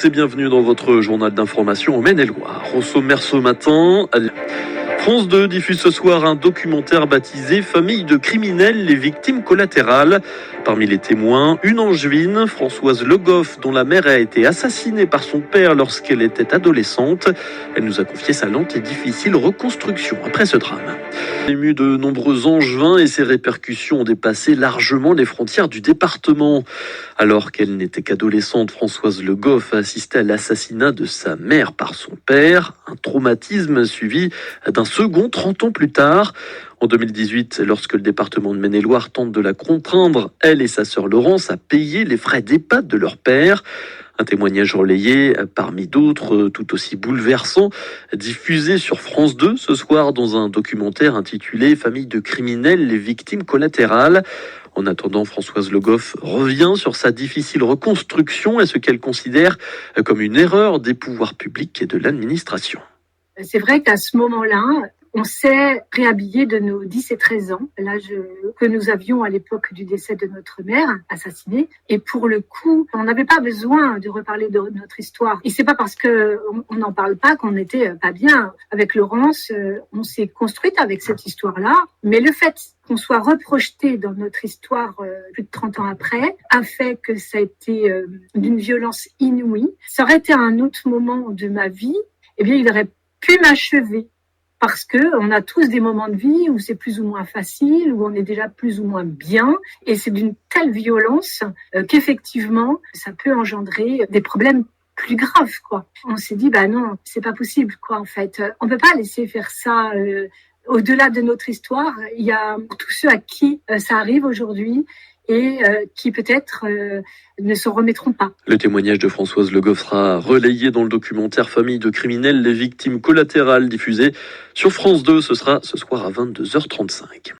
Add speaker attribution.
Speaker 1: C'est bienvenue dans votre journal d'information au Maine-et-Loire. Au sommaire ce matin, France 2 diffuse ce soir un documentaire baptisé « Famille de criminels, les victimes collatérales ». Parmi les témoins, une Angevine, Françoise Le Goff, dont la mère a été assassinée par son père lorsqu'elle était adolescente. Elle nous a confié sa lente et difficile reconstruction après ce drame. Ému de nombreux Angevins et ses répercussions ont dépassé largement les frontières du département. Alors qu'elle n'était qu'adolescente, Françoise Le Goff a assisté à l'assassinat de sa mère par son père. Un traumatisme suivi d'un second 30 ans plus tard. En 2018, lorsque le département de Maine-et-Loire tente de la contraindre, elle et sa sœur Laurence, à payer les frais d'EHPAD de leur père. Un témoignage relayé parmi d'autres tout aussi bouleversants, diffusé sur France 2 ce soir dans un documentaire intitulé « Famille de criminels, les victimes collatérales ». En attendant, Françoise Le Goff revient sur sa difficile reconstruction et ce qu'elle considère comme une erreur des pouvoirs publics et de l'administration.
Speaker 2: C'est vrai qu'à ce moment-là, on s'est réhabillé de nos 10 et 13 ans, l'âge que nous avions à l'époque du décès de notre mère assassinée. Et pour le coup, on n'avait pas besoin de reparler de notre histoire. Et c'est pas parce qu'on n'en parle pas qu'on n'était pas bien. Avec Laurence, on s'est construite avec cette histoire-là. Mais le fait qu'on soit reprojeté dans notre histoire plus de 30 ans après a fait que ça a été d'une violence inouïe. Ça aurait été un autre moment de ma vie, eh bien, il aurait pu m'achever. Parce que on a tous des moments de vie où c'est plus ou moins facile, où on est déjà plus ou moins bien, et c'est d'une telle violence qu'effectivement, ça peut engendrer des problèmes plus graves, quoi. On s'est dit, non, c'est pas possible, quoi, en fait. On peut pas laisser faire ça. Au-delà de notre histoire, il y a tous ceux à qui ça arrive aujourd'hui, et qui peut-être ne s'en remettront pas.
Speaker 1: Le témoignage de Françoise Le Goff sera relayé dans le documentaire « Famille de criminels, les victimes collatérales » diffusé sur France 2. Ce sera ce soir à 22h35.